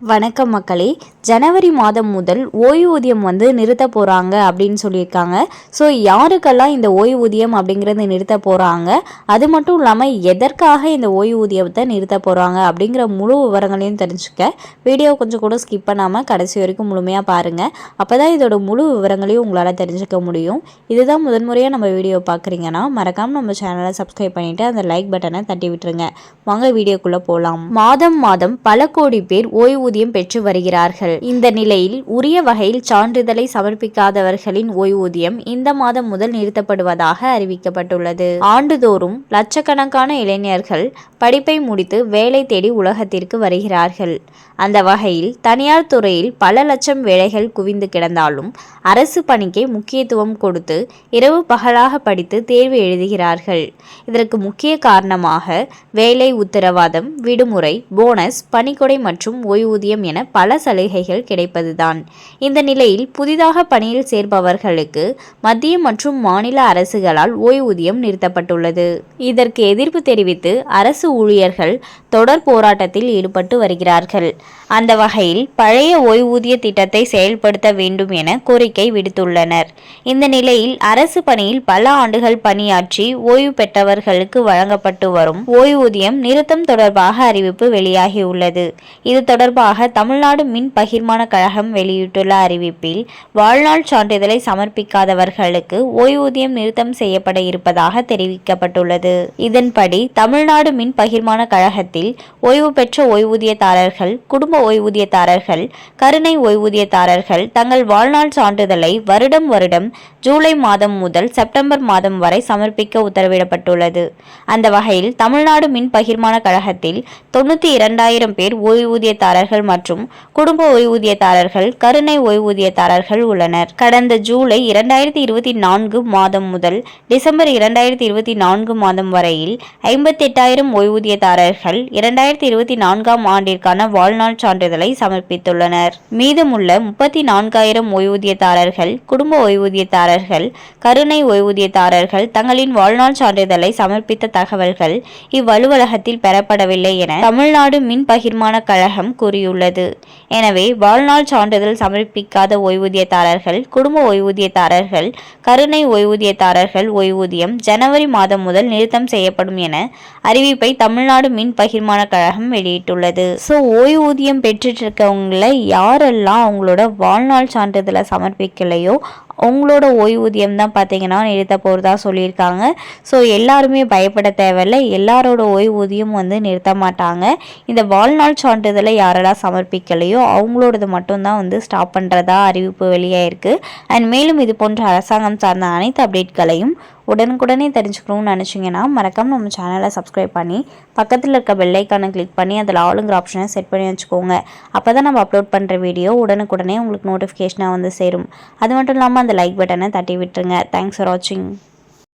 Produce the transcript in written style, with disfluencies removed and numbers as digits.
வணக்கம் மக்களே. ஜனவரி மாதம் முதல் ஓய்வூதியம் நிறுத்த போகிறாங்க அப்படின்னு சொல்லியிருக்காங்க. ஸோ யாருக்கெல்லாம் இந்த ஓய்வூதியம் அப்படிங்கிறது நிறுத்த போகிறாங்க, அது மட்டும் இல்லாமல் எதற்காக இந்த ஓய்வூதியத்தை நிறுத்த போகிறாங்க அப்படிங்கிற முழு விவரங்களையும் தெரிஞ்சுக்க வீடியோ கொஞ்சம் கூட ஸ்கிப் பண்ணாமல் கடைசி வரைக்கும் முழுமையாக பாருங்கள். அப்போ தான் இதோட முழு விவரங்களையும் உங்களால் தெரிஞ்சுக்க முடியும். இதுதான் முதன்முறையாக நம்ம வீடியோ பார்க்குறீங்கன்னா மறக்காமல் நம்ம சேனலை சப்ஸ்கிரைப் பண்ணிவிட்டு அந்த லைக் பட்டனை தட்டி விட்டுருங்க. வாங்க வீடியோக்குள்ளே போகலாம். மாதம் பல கோடி பேர் ஓய்வூதியம் பெற்று வருகிறார்கள். இந்த நிலையில் உரிய வகையில் சான்றிதழை சமர்ப்பிக்காதவர்களின் ஓய்வூதியம் இந்த மாதம் முதல் நிறுத்தப்படுவதாக அறிவிக்கப்பட்டுள்ளது. ஆண்டுதோறும் லட்சக்கணக்கான இளைஞர்கள் படிப்பை முடித்து வேலை தேடி உலகத்திற்கு வருகிறார்கள். அந்த வகையில் தனியார் துறையில் பல லட்சம் வேலைகள் குவிந்து கிடந்தாலும் அரசு பணிக்கே முக்கியத்துவம் கொடுத்து இரவு பகலாக படித்து தேர்வு எழுதுகிறார்கள். இதற்கு முக்கிய காரணமாக வேலை உத்தரவாதம், விடுமுறை, போனஸ், பணிக்கொடை மற்றும் ஓய்வூதியம் என பல சலுகைகள் கிடைப்பதுதான். இந்த நிலையில் புதிதாக பணியில் சேர்பவர்களுக்கு மத்திய மற்றும் மாநில அரசுகளால் ஓய்வூதியம் நிறுத்தப்பட்டுள்ளது. இதற்கு எதிர்ப்பு தெரிவித்து அரசு ஊழியர்கள் தொடர் போராட்டத்தில் ஈடுபட்டு வருகிறார்கள். அந்த வகையில் பழைய ஓய்வூதிய திட்டத்தை செயல்படுத்த வேண்டும் என கோரிக்கை விடுத்துள்ளனர். இந்த நிலையில் அரசு பணியில் பல ஆண்டுகள் பணியாற்றி ஓய்வு பெற்றவர்களுக்கு வழங்கப்பட்டு வரும் ஓய்வூதியம் நிறுத்தம் தொடர்பாக அறிவிப்பு வெளியாகியுள்ளது. இது தொடர்பாக தமிழ்நாடு மின் பகிர்மான கழகம் வெளியிட்டுள்ள அறிவிப்பில் வாழ்நாள் சான்றிதழை சமர்ப்பிக்காதவர்களுக்கு ஓய்வூதியம் நிறுத்தம் செய்யப்பட இருப்பதாக தெரிவிக்கப்பட்டுள்ளது. இதன்படி தமிழ்நாடு மின் பகிர்மான கழகத்தில் ஓய்வு பெற்ற ஓய்வூதியதாரர்கள், குடும்ப ஓய்வூதியதாரர்கள், கருணை ஓய்வூதியதாரர்கள் தங்கள் வாழ்நாள் சான்றிதழை வருடம் ஜூலை மாதம் முதல் செப்டம்பர் மாதம் வரை சமர்ப்பிக்க உத்தரவிடப்பட்டுள்ளது. அந்த வகையில் தமிழ்நாடு மின் பகிர்மான கழகத்தில் 92,000 பேர் ஓய்வூதியதாரர்கள் மற்றும் குடும்ப ஓய்வூதியதாரர்கள், கருணை ஓய்வூதியதாரர்கள் உள்ளனர். கடந்த ஜூலை 2024 மாதம் முதல் டிசம்பர் 2024 மாதம் வரையில் 58,000 ஓய்வூதியதாரர்கள் 2024ஆம் ஆண்டிற்கான வாழ்நாள் சான்றிதழை சமர்ப்பித்துள்ளனர். மீதமுள்ள 34,000 ஓய்வூதியதாரர்கள், குடும்ப ஓய்வூதியதாரர்கள், கருணை ஓய்வூதியதாரர்கள் தங்களின் வாழ்நாள் சான்றிதழை சமர்ப்பித்த தகவல்கள் இவ்வலுவலகத்தில் பெறப்படவில்லை என தமிழ்நாடு மின் பகிர்மான கழகம் கூறியுள்ளது. எனவே வாழ்நாள் சான்றிதழ் சமர்ப்பிக்காத ஓய்வூதியதாரர்கள், குடும்ப ஓய்வூதியதாரர்கள், கருணை ஓய்வூதியதாரர்கள் ஓய்வூதியம் ஜனவரி மாதம் முதல் நிறுத்தம் செய்யப்படும் என அறிவிப்பை தமிழ்நாடு மின் பகிர்மான கழகம் வெளியிட்டுள்ளது. ஸோ ஓய்வூதியம் பெற்றுட்டு இருக்கவங்கள யாரெல்லாம் அவங்களோட வாழ்நாள் சான்றிதழை சமர்ப்பிக்கலையோ அவங்களோட ஓய்வூதியம் தான் பார்த்தீங்கன்னா நிறுத்த போகிறதா சொல்லியிருக்காங்க. ஸோ எல்லாருமே பயப்பட தேவையில்லை. எல்லாரோட ஓய்வூதியம் நிறுத்த மாட்டாங்க. இந்த வாழ்நாள் சான்றிதழை யாரெல்லாம் சமர்ப்பிக்கலையோ அவங்களோடது மட்டும்தான் ஸ்டாப் பண்ணுறதா அறிவிப்பு வெளியாயிருக்கு. அண்ட் மேலும் இது போன்ற அரசாங்கம் சார்ந்த அனைத்து அப்டேட்களையும் உடனுக்குடனே தெரிஞ்சுக்கணும்னு நினச்சிங்கன்னா மறக்காம நம்ம சேனலை சப்ஸ்கிரைப் பண்ணி பக்கத்தில் இருக்க பெல் ஐக்கானை கிளிக் பண்ணி அதில் ஆளுங்கிற ஆப்ஷனை செட் பண்ணி வச்சுக்கோங்க. அப்போ தான் நம்ம அப்லோட் பண்ணுற வீடியோ உடனுக்குடனே உங்களுக்கு நோட்டிஃபிகேஷனாக சேரும். அது மட்டும் இல்லாமல் அந்த லைக் பட்டனை தட்டி விட்டுருங்க. தேங்க்ஸ் ஃபார் வாட்சிங்.